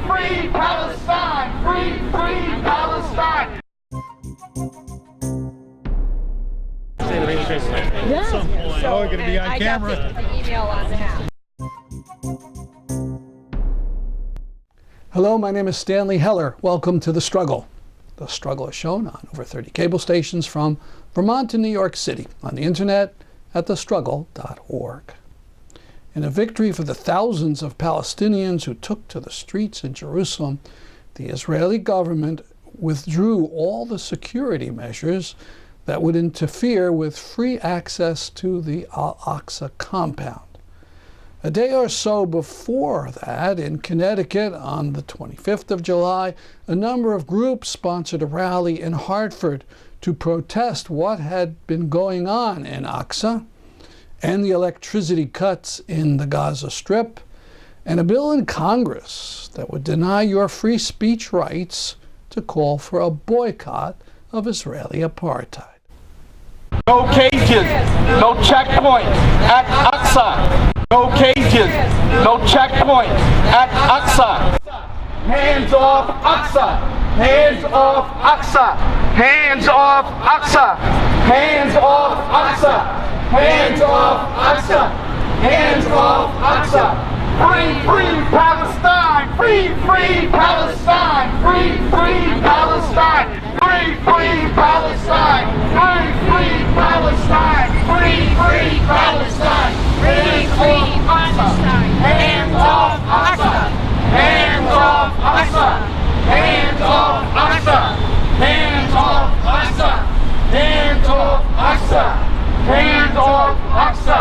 free Palestine! Free Palestine! Yeah. So we're going to be on camera. I got the email on that. Hello, my name is Stanley Heller. Welcome to The Struggle. The Struggle is shown on over 30 cable stations from Vermont to New York City, on the internet at thestruggle.org. In a victory for the thousands of Palestinians who took to the streets in Jerusalem, the Israeli government withdrew all the security measures that would interfere with free access to the Al-Aqsa compound. A day or so before that, in Connecticut, on the 25th of July, a number of groups sponsored a rally in Hartford to protest what had been going on in Aqsa and the electricity cuts in the Gaza Strip, and a bill in Congress that would deny your free speech rights to call for a boycott of Israeli apartheid. No cages, no checkpoints at Aqsa. No cages, no checkpoints at Aqsa. Hands off Aqsa. Hands off Aqsa. Hands off Aqsa. Hands off Aqsa. Hands off Aqsa. Hands off Aqsa. Free Palestine. Free Palestine. Free Palestine. Free Palestine. Free Palestine. Free Palestine. Free Palestine. Hands off Aqsa. Hands off Aqsa. Hands off Aqsa. Hands off Aqsa. Hands off Aqsa. Hands off Aqsa.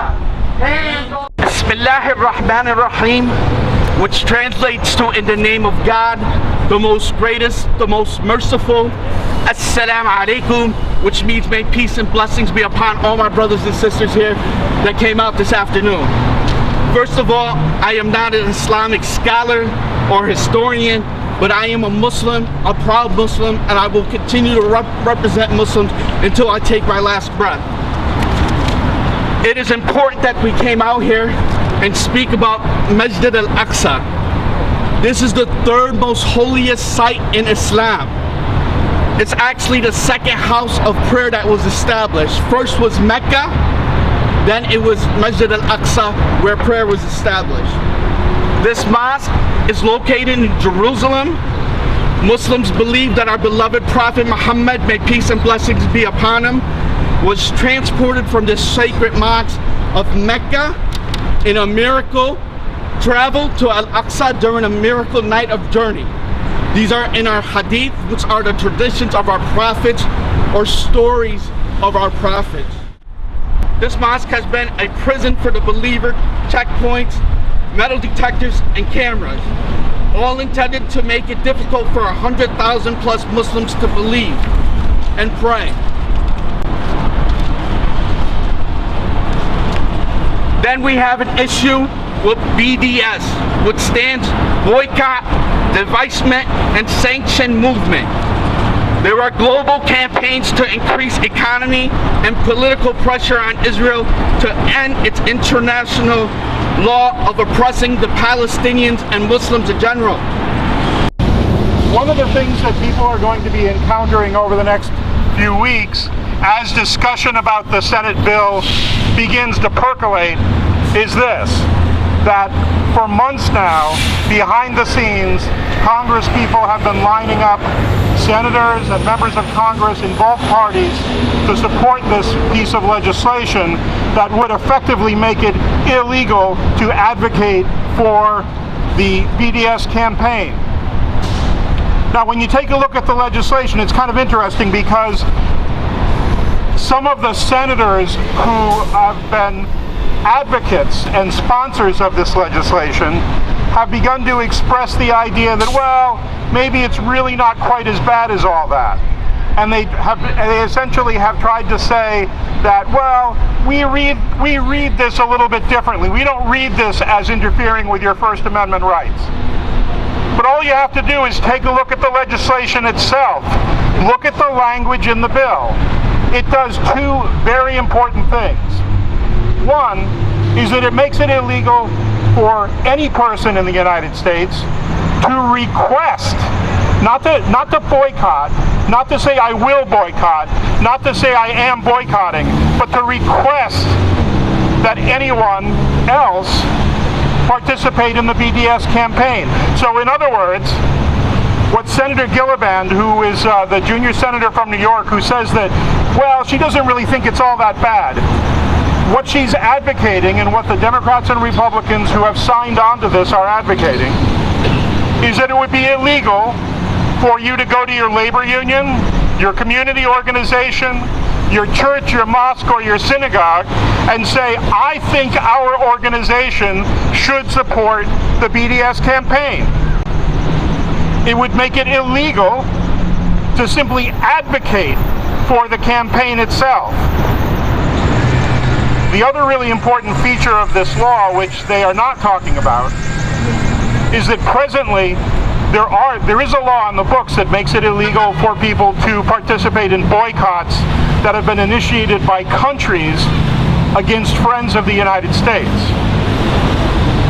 Hands off. Bismillahir Rahmanir Rahim, which translates to in the name of God, the most greatest, the most merciful. Assalamu alaikum, which means may peace and blessings be upon all my brothers and sisters here that came out this afternoon. First of all, I am not an Islamic scholar or historian, but I am a Muslim, a proud Muslim, and I will continue to represent Muslims until I take my last breath. It is important that we came out here and speak about Masjid Al-Aqsa. This is the third most holiest site in Islam. It's actually the second house of prayer that was established. First was Mecca, then it was Masjid Al-Aqsa where prayer was established. This mosque is located in Jerusalem. Muslims believe that our beloved Prophet Muhammad, may peace and blessings be upon him, was transported from this sacred mosque of Mecca in a miracle travel to Al-Aqsa during a miracle night of journey. These are in our hadith, which are the traditions of our prophets or stories of our prophets. This mosque has been a prison for the believer, checkpoints, metal detectors, and cameras, all intended to make it difficult for 100,000 plus Muslims to believe and pray. Then we have an issue with BDS, which stands Boycott, Divestment, and Sanction Movement. There are global campaigns to increase economy and political pressure on Israel to end its international law of oppressing the Palestinians and Muslims in general. One of the things that people are going to be encountering over the next few weeks as discussion about the Senate bill begins to percolate is this, that for months now, behind the scenes, Congress people have been lining up senators and members of Congress in both parties to support this piece of legislation that would effectively make it illegal to advocate for the BDS campaign. Now, when you take a look at the legislation, it's kind of interesting because some of the senators who have been advocates and sponsors of this legislation have begun to express the idea that, well, maybe it's really not quite as bad as all that. And they essentially have tried to say that, well, we read this a little bit differently. We don't read this as interfering with your First Amendment rights. But all you have to do is take a look at the legislation itself. Look at the language in the bill. It does two very important things. One is that it makes it illegal for any person in the United States to request, not to boycott, not to say I will boycott, not to say I am boycotting, but to request that anyone else participate in the BDS campaign. So in other words, what Senator Gillibrand, who is the junior senator from New York, who says that, well, she doesn't really think it's all that bad. What she's advocating, and what the Democrats and Republicans who have signed on to this are advocating, is that it would be illegal for you to go to your labor union, your community organization, your church, your mosque, or your synagogue and say, I think our organization should support the BDS campaign. It would make it illegal to simply advocate for the campaign itself. The other really important feature of this law, which they are not talking about, is that presently there is a law on the books that makes it illegal for people to participate in boycotts that have been initiated by countries against friends of the United States.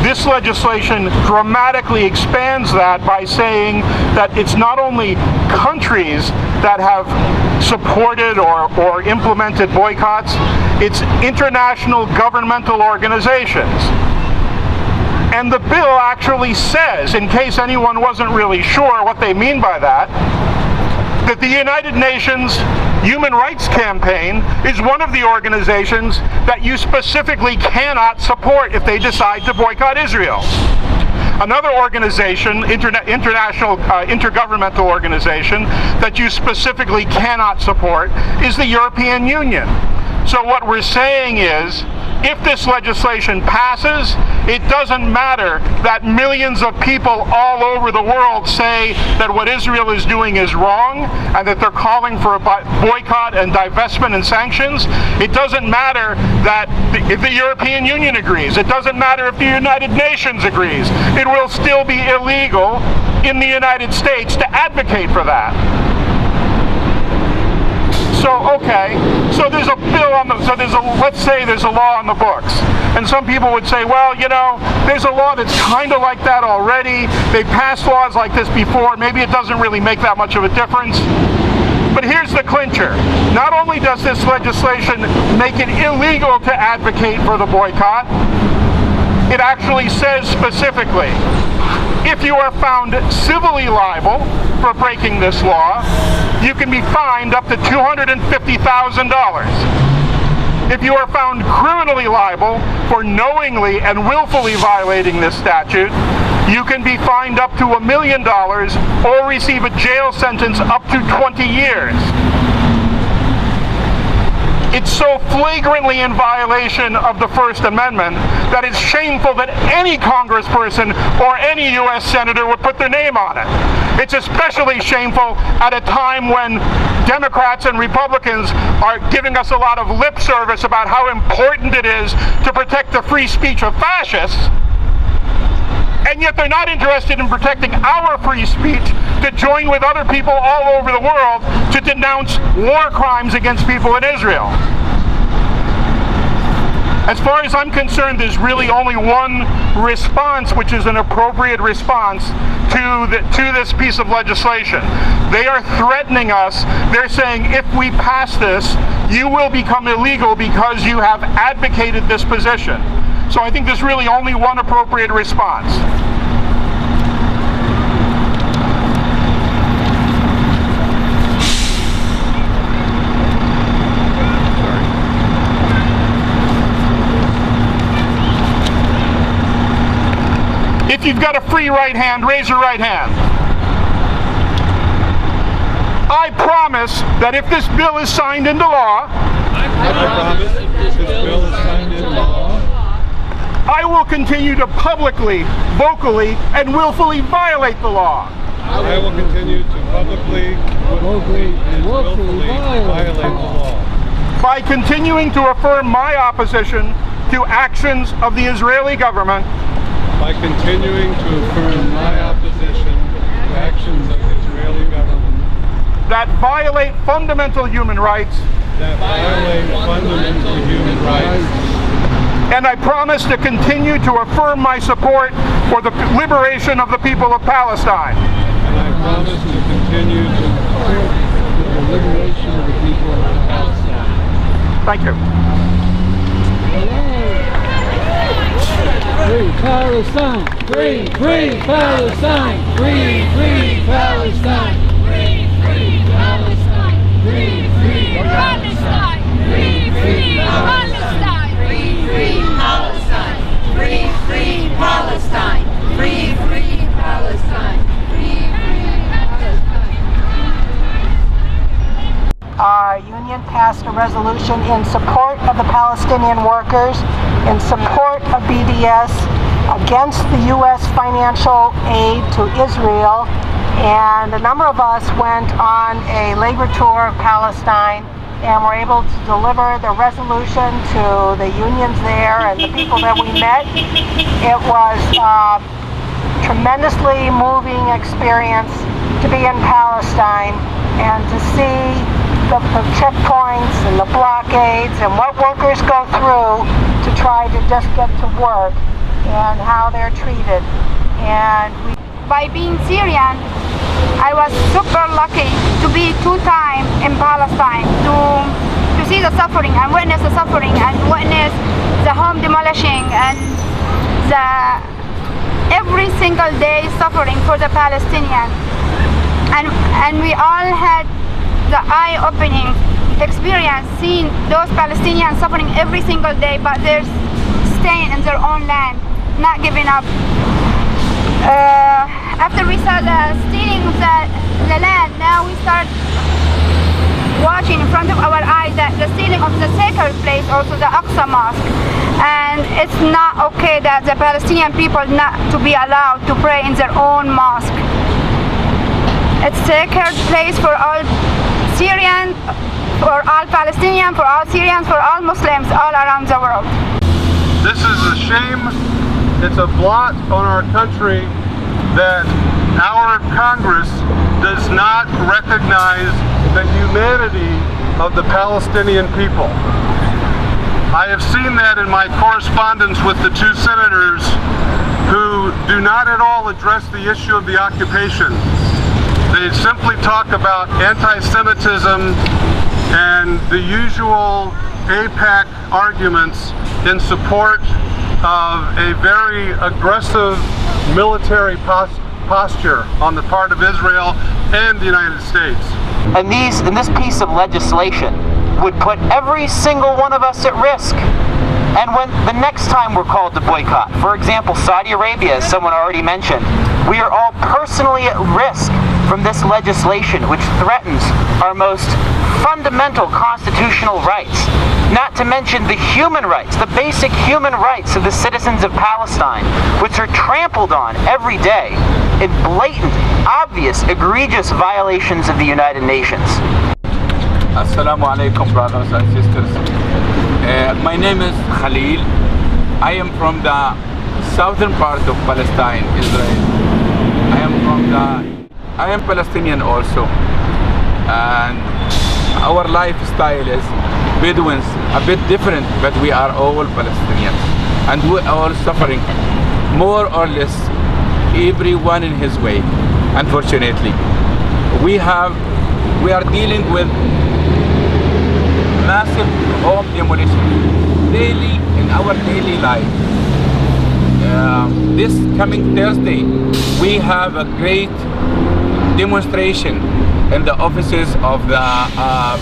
This legislation dramatically expands that by saying that it's not only countries that have supported or implemented boycotts, it's international governmental organizations. And the bill actually says, in case anyone wasn't really sure what they mean by that the United Nations Human Rights Campaign is one of the organizations that you specifically cannot support if they decide to boycott Israel. Another organization, international intergovernmental organization, that you specifically cannot support is the European Union. So what we're saying is, if this legislation passes, it doesn't matter that millions of people all over the world say that what Israel is doing is wrong and that they're calling for a boycott and divestment and sanctions. It doesn't matter that if the European Union agrees. It doesn't matter if the United Nations agrees. It will still be illegal in the United States to advocate for that. So, okay, so there's a bill on the, let's say there's a law on the books. And some people would say, well, you know, there's a law that's kind of like that already. They've passed laws like this before. Maybe it doesn't really make that much of a difference. But here's the clincher. Not only does this legislation make it illegal to advocate for the boycott, it actually says specifically, if you are found civilly liable for breaking this law, you can be fined up to $250,000. If you are found criminally liable for knowingly and willfully violating this statute, you can be fined up to $1 million or receive a jail sentence up to 20 years. It's so flagrantly in violation of the First Amendment that it's shameful that any congressperson or any U.S. senator would put their name on it. It's especially shameful at a time when Democrats and Republicans are giving us a lot of lip service about how important it is to protect the free speech of fascists, and yet they're not interested in protecting our free speech to join with other people all over the world to denounce war crimes against people in Israel. As far as I'm concerned, there's really only one response, which is an appropriate response to this piece of legislation. They are threatening us. They're saying, if we pass this, you will become illegal because you have advocated this position. So I think there's really only one appropriate response. If you've got a free right hand, raise your right hand. I promise that if this bill is signed into law, I will continue to publicly, vocally, and willfully violate the law. I will continue to publicly, vocally, and willfully violate the law. By continuing to affirm my opposition to actions of the Israeli government. By continuing to affirm my opposition to actions of the Israeli government. That violate fundamental human rights. That violate fundamental human rights. and I promise to continue to affirm my support for the liberation of the people of Palestine. And I promise to continue to support the liberation of the people of Palestine. Thank you. Free Palestine! Free, free Palestine! Free, free Palestine! Free, free Palestine! Free, free Palestine! Free, free Palestine! Free, free Palestine! Free, free Palestine! Free, free Palestine! Free, free Palestine! Our union passed a resolution in support of the Palestinian workers, in support of BDS, against the U.S. financial aid to Israel, and a number of us went on a labor tour of Palestine and were able to deliver the resolution to the unions there and the people that we met. It was a tremendously moving experience to be in Palestine and to see the checkpoints and the blockades and what workers go through to try to just get to work and how they're treated. And by being Syrian, I was super lucky to be 2 times in Palestine to see the suffering and witness the suffering and witness the home demolishing and the every single day suffering for the Palestinians. And we all had the eye-opening experience seeing those Palestinians suffering every single day, but they're staying in their own land, not giving up. After we saw the stealing of the land, now we start watching in front of our eyes that the stealing of the sacred place, also the Al-Aqsa mosque. And it's not okay that the Palestinian people not to be allowed to pray in their own mosque. It's sacred place for all Syrians, for all Palestinians, for all Syrians, for all Muslims all around the world. This is a shame. It's a blot on our country that our Congress does not recognize the humanity of the Palestinian people. I have seen that in my correspondence with the 2 senators who do not at all address the issue of the occupation. They simply talk about anti-Semitism and the usual AIPAC arguments in support of a very aggressive military posture on the part of Israel and the United States. And this piece of legislation would put every single one of us at risk. And when the next time we're called to boycott, for example, Saudi Arabia, as someone already mentioned, we are all personally at risk from this legislation, which threatens our most fundamental constitutional rights, not to mention the human rights, the basic human rights of the citizens of Palestine, which are trampled on every day in blatant, obvious, egregious violations of the United Nations. Assalamu alaikum, brothers and sisters. My name is Khalil. I am from the southern part of Palestine, Israel. I am Palestinian also, and our lifestyle is Bedouins, a bit different, but we are all Palestinians, and we are all suffering, more or less, everyone in his way. Unfortunately, we are dealing with massive home demolition daily in our daily life. This coming Thursday, we have a great demonstration in the offices of the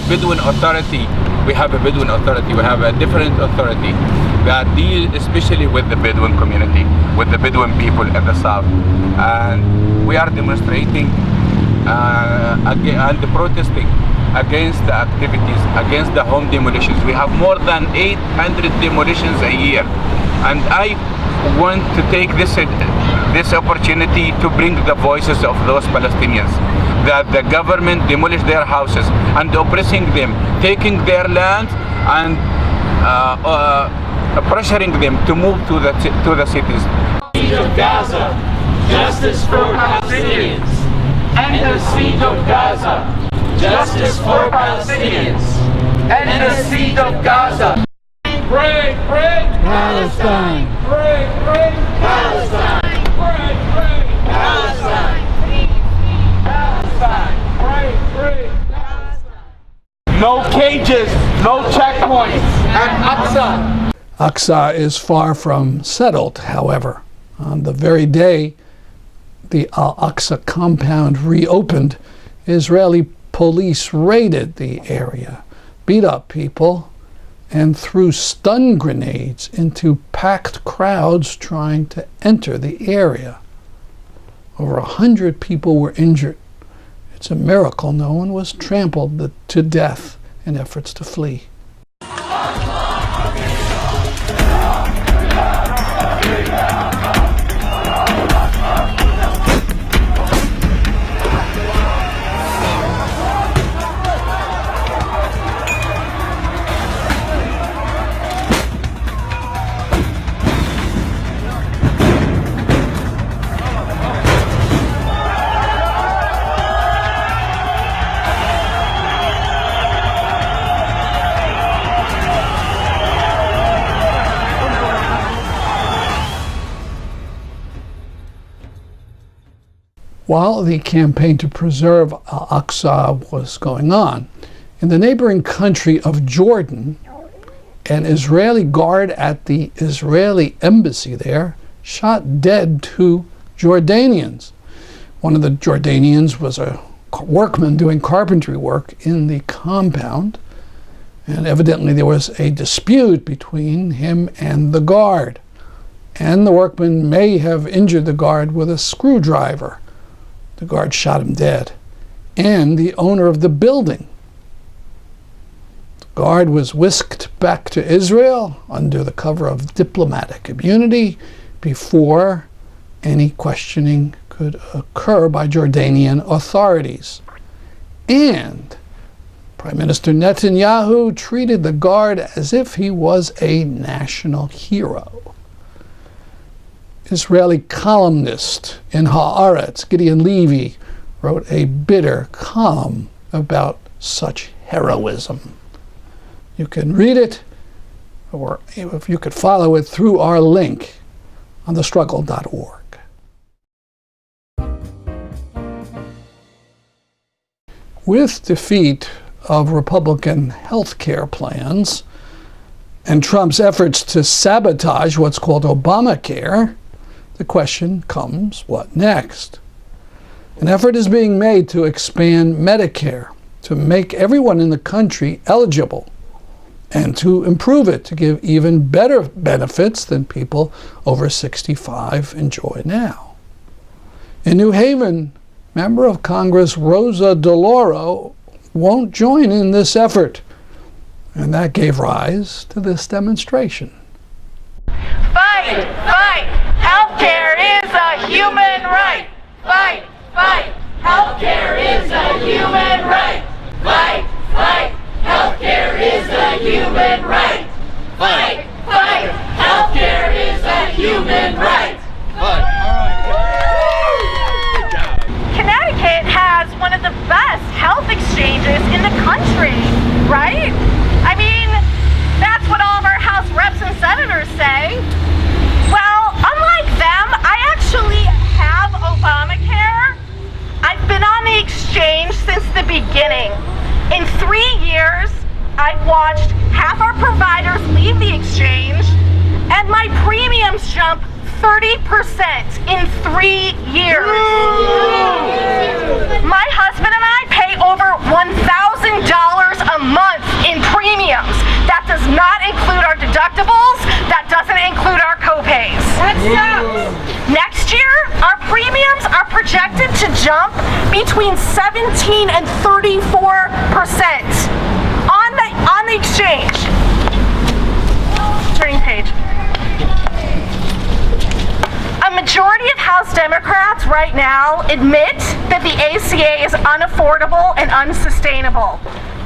Bedouin Authority. We have a Bedouin Authority, we have a different authority that deal especially with the Bedouin community, with the Bedouin people in the south. And we are demonstrating and protesting against the activities, against the home demolitions. We have more than 800 demolitions a year. And I want to take this opportunity to bring the voices of those Palestinians, that the government demolished their houses and oppressing them, taking their land and pressuring them to move to the cities. Siege of Gaza, justice for Palestinians. End the siege of Gaza, justice for Palestinians. End the siege of Gaza. Free, free Palestine. Free, free Palestine. Free, free Palestine. Palestine. Free, free Palestine. No cages, no checkpoints at Aqsa. Aqsa is far from settled, however. On the very day the Al-Aqsa compound reopened, Israeli police raided the area, beat up people, and threw stun grenades into packed crowds trying to enter the area. Over 100 people were injured. It's a miracle no one was trampled to death in efforts to flee. While the campaign to preserve Al-Aqsa was going on, in the neighboring country of Jordan, an Israeli guard at the Israeli embassy there shot dead 2 Jordanians. One of the Jordanians was a workman doing carpentry work in the compound, and evidently there was a dispute between him and the guard. And the workman may have injured the guard with a screwdriver. The guard shot him dead, and the owner of the building. The guard was whisked back to Israel under the cover of diplomatic immunity before any questioning could occur by Jordanian authorities. And Prime Minister Netanyahu treated the guard as if he was a national hero. Israeli columnist in Haaretz, Gideon Levy, wrote a bitter column about such heroism. You can read it, or if you could follow it through our link on thestruggle.org. With defeat of Republican health care plans and Trump's efforts to sabotage what's called Obamacare, the question comes, what next? An effort is being made to expand Medicare, to make everyone in the country eligible, and to improve it, to give even better benefits than people over 65 enjoy now. In New Haven, Member of Congress Rosa DeLauro won't join in this effort, and that gave rise to this demonstration. Fight! Fight! Healthcare is a human right! Fight! Fight! Healthcare is a human right! Fight! Fight! Healthcare is a human right! Fight! Fight! Healthcare is a human right! Connecticut has one of the best health exchanges in the country, right? I mean, that's what all of our House reps and senators say. Well, unlike them, I actually have Obamacare. I've been on the exchange since the beginning. In 3 years, I've watched half our providers leave the exchange, and my premiums jump 30% in 3 years. My husband and I pay over $1,000 a month in premiums. That does not include our deductibles. That doesn't include our copays. Next year, our premiums are projected to jump between 17 and 34% on the exchange. Turning page. A majority of House Democrats right now admit that the ACA is unaffordable and unsustainable.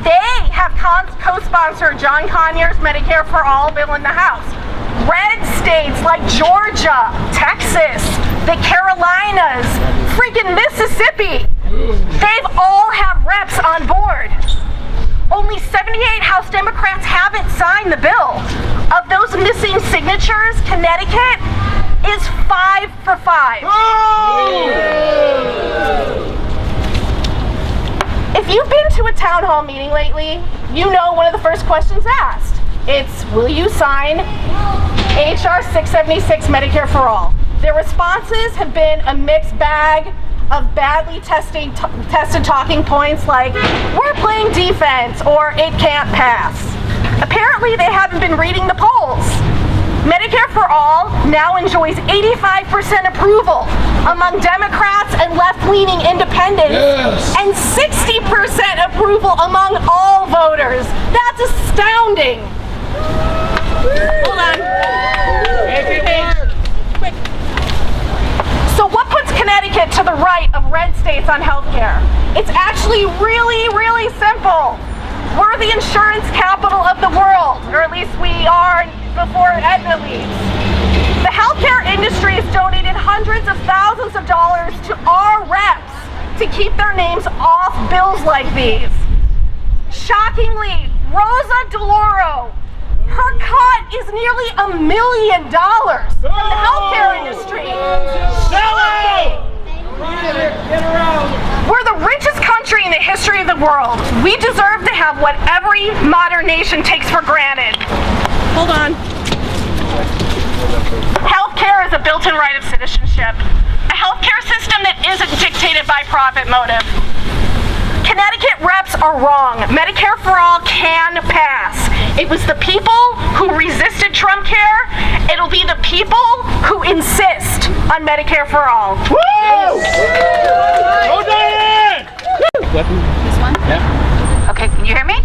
They have co-sponsored John Conyers' Medicare for All bill in the House. Red states like Georgia, Texas, the Carolinas, freaking Mississippi, they've all had reps on board. Only 78 House Democrats haven't signed the bill. Of those missing signatures, Connecticut is 5 for 5. If you've been to a town hall meeting lately, you know one of the first questions asked. It's, will you sign HR 676 Medicare for All? Their responses have been a mixed bag of badly tested talking points like, we're playing defense, or it can't pass. Apparently they haven't been reading the polls. Medicare for All now enjoys 85% approval among Democrats and left-leaning independents, and 60% approval among all voters. That's astounding. Hold on. Quick. So what puts Connecticut to the right of red states on healthcare? It's actually really, really simple. We're the insurance capital of the world, or at least we are before Aetna leaves. The healthcare industry has donated hundreds of thousands of dollars to our reps to keep their names off bills like these. Shockingly, Rosa DeLauro, her cut is nearly $1 million from the healthcare industry. We're the richest country in the history of the world. We deserve to have what every modern nation takes for granted. Hold on. Healthcare is a built-in right of citizenship. A healthcare system that isn't dictated by profit motive. Connecticut reps are wrong. Medicare for All can pass. It was the people who resisted Trump care. It'll be the people who insist on Medicare for All. Woo! This one? Yeah. Okay, can you hear me?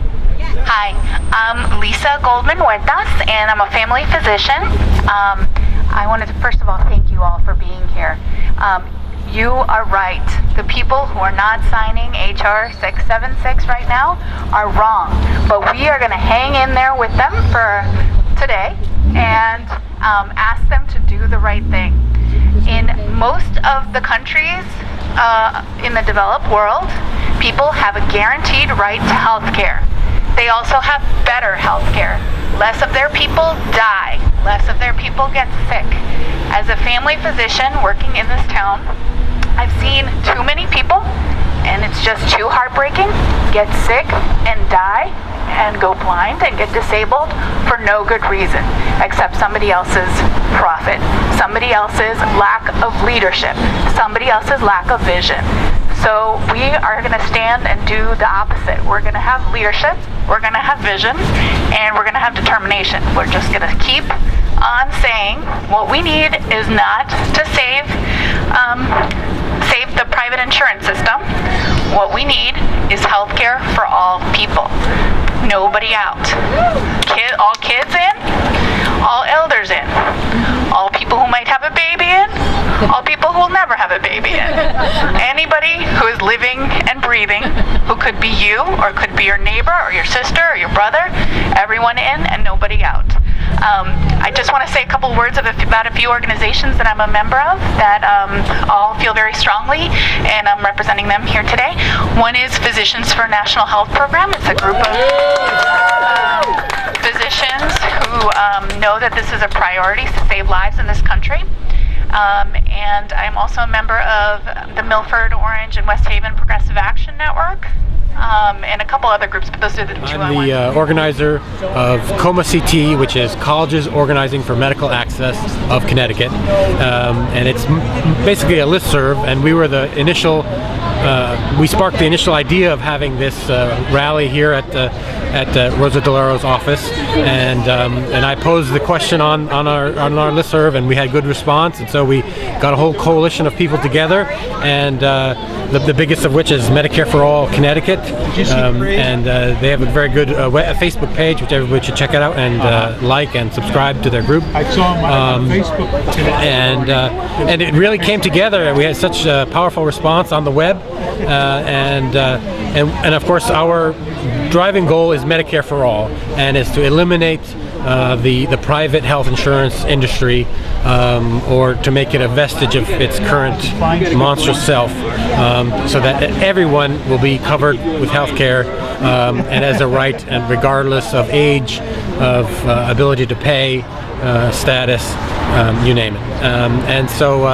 Hi, I'm Lisa Goldman Huertas, and I'm a family physician. I wanted to first of all thank you all for being here. You are right. The people who are not signing HR 676 right now are wrong. But we are going to hang in there with them for today and ask them to do the right thing. In most of the countries in the developed world, people have a guaranteed right to health care. They also have better health care. Less of their people die. Less of their people get sick. As a family physician working in this town, I've seen too many people, and it's just too heartbreaking, get sick and die and go blind and get disabled for no good reason except somebody else's profit, somebody else's lack of leadership, somebody else's lack of vision. So we are going to stand and do the opposite. We're going to have leadership, we're going to have vision, and we're going to have determination. We're just going to keep on saying what we need is not to save the private insurance system. What we need is health care for all people. Nobody out. All kids in, all elders in, all people who might have a baby in, all people who will never have a baby in. Anybody who is living and breathing, who could be you, or could be your neighbor, or your sister, or your brother, everyone in and nobody out. I just want to say a couple words about a few organizations that I'm a member of that all feel very strongly, and I'm representing them here today. One is Physicians for National Health Program. It's a group of physicians who know that this is a priority to save lives in this country. And I'm also a member of the Milford, Orange, and West Haven Progressive Action Network. And a couple other groups, but those are the two I want. I'm the organizer of COMA CT, which is Colleges Organizing for Medical Access of Connecticut, and it's basically a listserv. And we were the initial, we sparked the initial idea of having this rally here at Rosa DeLauro's office, and I posed the question on our listserv, and we had good response, and so we got a whole coalition of people together, and the biggest of which is Medicare for All Connecticut, and they have a very good Facebook page, which everybody should check it out and like and subscribe to their group. I saw them on Facebook today. And it really came together, and we had such a powerful response on the web, and of course our driving goal is Medicare for All, and is to eliminate the private health insurance industry, or to make it a vestige of its current monstrous self, so that everyone will be covered with health care and as a right, and regardless of age, of ability to pay, status, you name it. And so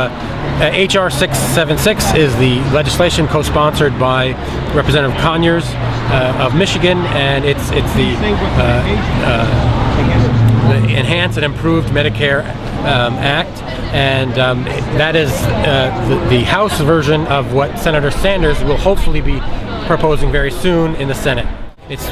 HR 676 is the legislation co-sponsored by Representative Conyers of Michigan, and it's the Enhanced and Improved Medicare Act, and that is the House version of what Senator Sanders will hopefully be proposing very soon in the Senate. It's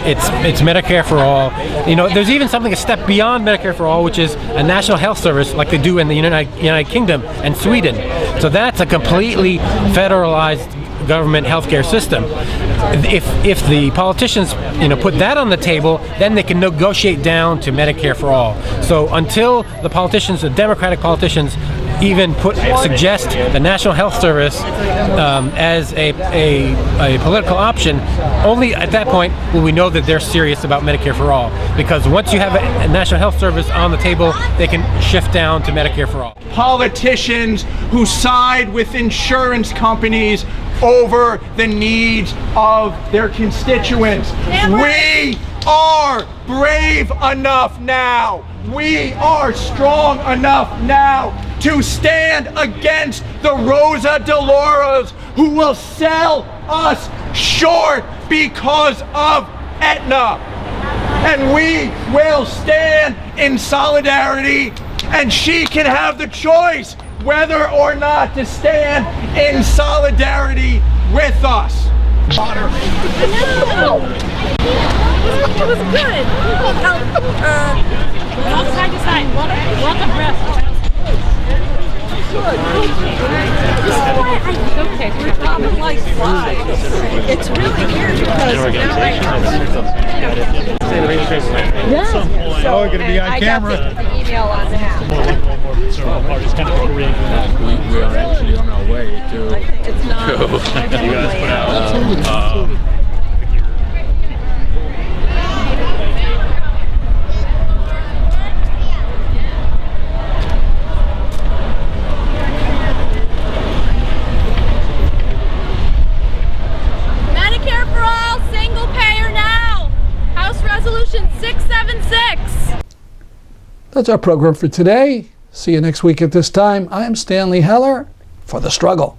Medicare for all. You know, there's even something a step beyond Medicare for all, which is a national health service like they do in the United Kingdom and Sweden. So that's a completely federalized government healthcare system. If the politicians, put that on the table, then they can negotiate down to Medicare for all. So until the politicians, the Democratic politicians, even suggest the National Health Service as a political option, only at that point will we know that they're serious about Medicare for all. Because once you have a National Health Service on the table, they can shift down to Medicare for all. Politicians who side with insurance companies over the needs of their constituents. We are brave enough now. We are strong enough now to stand against the Rosa DeLauros who will sell us short because of Aetna. And we will stand in solidarity, and she can have the choice whether or not to stand in solidarity with us. It was good. Side to side. Walk abreast. Okay, we're talking like flies. It's really weird because now Yeah. So we're going to be on camera. I got the email on that. We are actually on our way to. It's not. You guys put out. Medicare for all, single payer now. House Resolution 676. That's our program for today. See you next week at this time. I'm Stanley Heller for The Struggle.